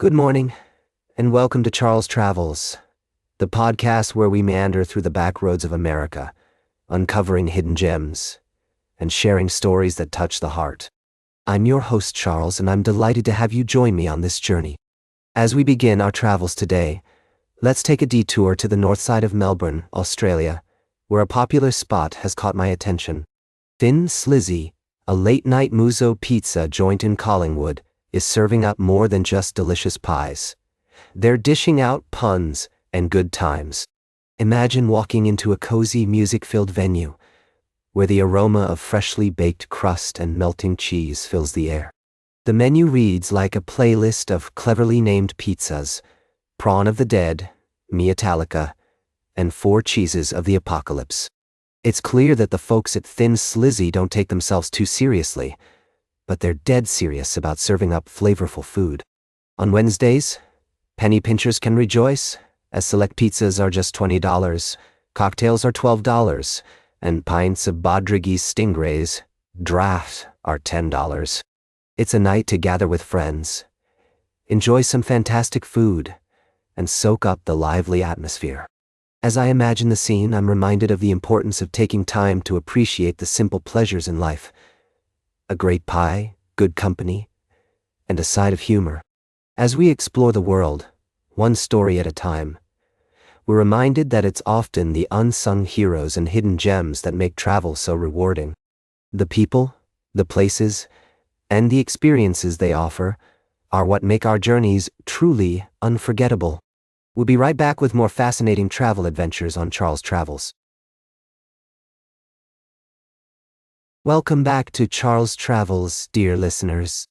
Good morning, and welcome to Charles Travels, the podcast where we meander through the back roads of America, uncovering hidden gems and sharing stories that touch the heart. I'm your host, Charles, and I'm delighted to have you join me on this journey. As we begin our travels today, let's take a detour to the north side of Melbourne, Australia, where a popular spot has caught my attention. Thin Slizzy, a late-night musso pizza joint in Collingwood, is serving up more than just delicious pies. They're dishing out puns and good times. Imagine walking into a cozy, music-filled venue where the aroma of freshly baked crust and melting cheese fills the air. The menu reads like a playlist of cleverly named pizzas, Prawn of the Dead, Mia Italica, and 4 cheeses of the apocalypse. It's clear that the folks at Thin Slizzy don't take themselves too seriously, but they're dead serious about serving up flavorful food. On Wednesdays, penny pinchers can rejoice, as select pizzas are just $20, cocktails are $12, and pints of Bodrigi's Stingrays, draft, are $10. It's a night to gather with friends, enjoy some fantastic food, and soak up the lively atmosphere. As I imagine the scene, I'm reminded of the importance of taking time to appreciate the simple pleasures in life. A great pie, good company, and a side of humor. As we explore the world, one story at a time, we're reminded that it's often the unsung heroes and hidden gems that make travel so rewarding. The people, the places, and the experiences they offer are what make our journeys truly unforgettable. We'll be right back with more fascinating travel adventures on Charles Travels. Welcome back to Charles Travels, dear listeners.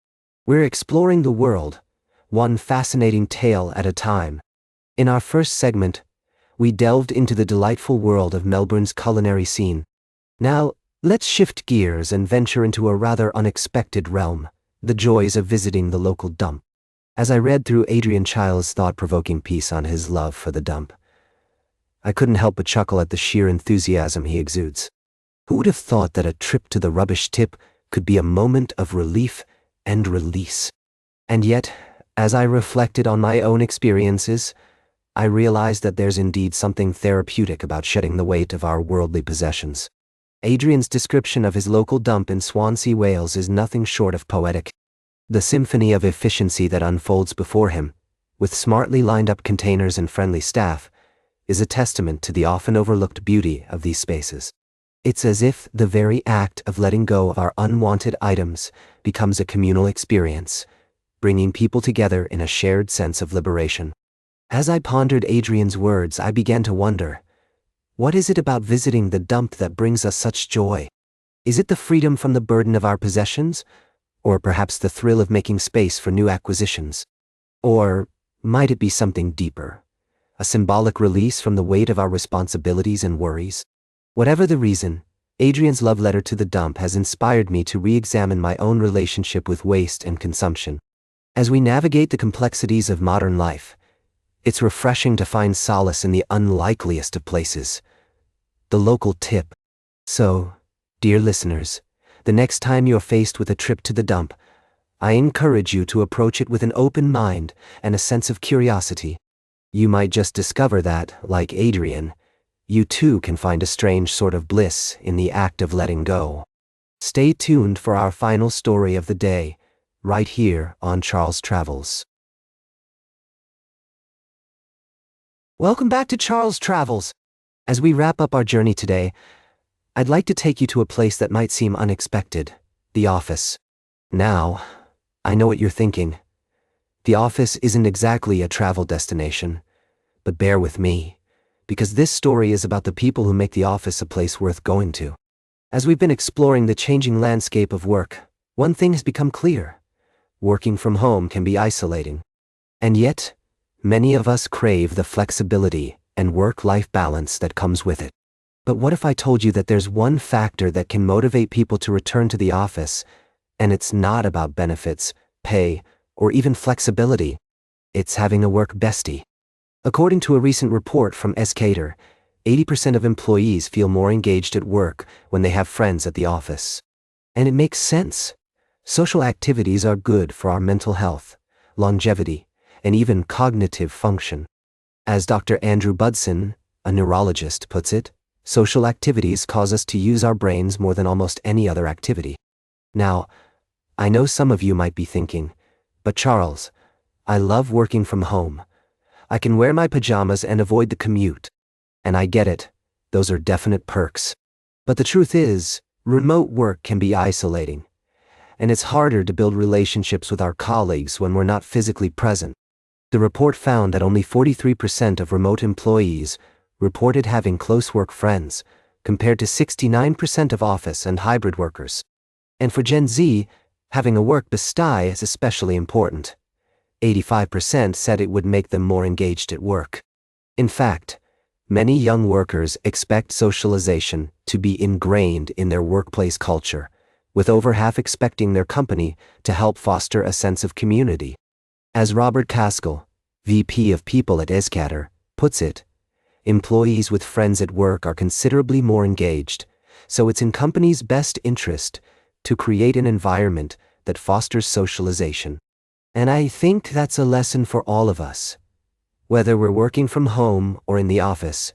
We're exploring the world, one fascinating tale at a time. In our first segment, we delved into the delightful world of Melbourne's culinary scene. Now, let's shift gears and venture into a rather unexpected realm, the joys of visiting the local dump. As I read through Adrian Child's thought-provoking piece on his love for the dump, I couldn't help but chuckle at the sheer enthusiasm he exudes. Who would have thought that a trip to the rubbish tip could be a moment of relief and release? And yet, as I reflected on my own experiences, I realized that there's indeed something therapeutic about shedding the weight of our worldly possessions. Adrian's description of his local dump in Swansea, Wales is nothing short of poetic. The symphony of efficiency that unfolds before him, with smartly lined-up containers and friendly staff, is a testament to the often overlooked beauty of these spaces. It's as if the very act of letting go of our unwanted items becomes a communal experience, bringing people together in a shared sense of liberation. As I pondered Adrian's words, I began to wonder, what is it about visiting the dump that brings us such joy? Is it the freedom from the burden of our possessions? Or perhaps the thrill of making space for new acquisitions? Or might it be something deeper, a symbolic release from the weight of our responsibilities and worries? Whatever the reason, Adrian's love letter to the dump has inspired me to re-examine my own relationship with waste and consumption. As we navigate the complexities of modern life, it's refreshing to find solace in the unlikeliest of places, the local tip. So, dear listeners, the next time you're faced with a trip to the dump, I encourage you to approach it with an open mind and a sense of curiosity. You might just discover that, like Adrian, you too can find a strange sort of bliss in the act of letting go. Stay tuned for our final story of the day, right here on Charles Travels. Welcome back to Charles Travels. As we wrap up our journey today, I'd like to take you to a place that might seem unexpected, the office. Now, I know what you're thinking. The office isn't exactly a travel destination, but bear with me, because this story is about the people who make the office a place worth going to. As we've been exploring the changing landscape of work, one thing has become clear. Working from home can be isolating. And yet, many of us crave the flexibility and work-life balance that comes with it. But what if I told you that there's one factor that can motivate people to return to the office, and it's not about benefits, pay, or even flexibility? It's having a work bestie. According to a recent report from Cater, 80% of employees feel more engaged at work when they have friends at the office. And it makes sense. Social activities are good for our mental health, longevity, and even cognitive function. As Dr. Andrew Budson, a neurologist, puts it, social activities cause us to use our brains more than almost any other activity. Now, I know some of you might be thinking, but Charles, I love working from home. I can wear my pajamas and avoid the commute. And I get it, those are definite perks. But the truth is, remote work can be isolating. And it's harder to build relationships with our colleagues when we're not physically present. The report found that only 43% of remote employees reported having close work friends, compared to 69% of office and hybrid workers. And for Gen Z, having a work bestie is especially important. 85% said it would make them more engaged at work. In fact, many young workers expect socialization to be ingrained in their workplace culture, with over half expecting their company to help foster a sense of community. As Robert Caskell, VP of People at AIDailyPress, puts it, employees with friends at work are considerably more engaged, so it's in companies' best interest to create an environment that fosters socialization. And I think that's a lesson for all of us. Whether we're working from home or in the office,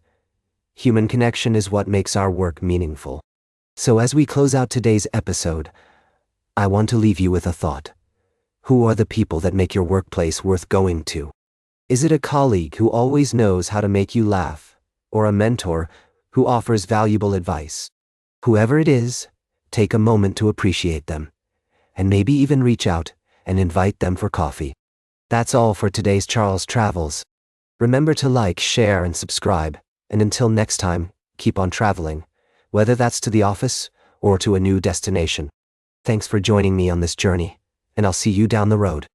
human connection is what makes our work meaningful. So as we close out today's episode, I want to leave you with a thought. Who are the people that make your workplace worth going to? Is it a colleague who always knows how to make you laugh, or a mentor who offers valuable advice? Whoever it is, take a moment to appreciate them, and maybe even reach out and invite them for coffee. That's all for today's Charles Travels. Remember to like, share, and subscribe, and until next time, keep on traveling, whether that's to the office or to a new destination. Thanks for joining me on this journey, and I'll see you down the road.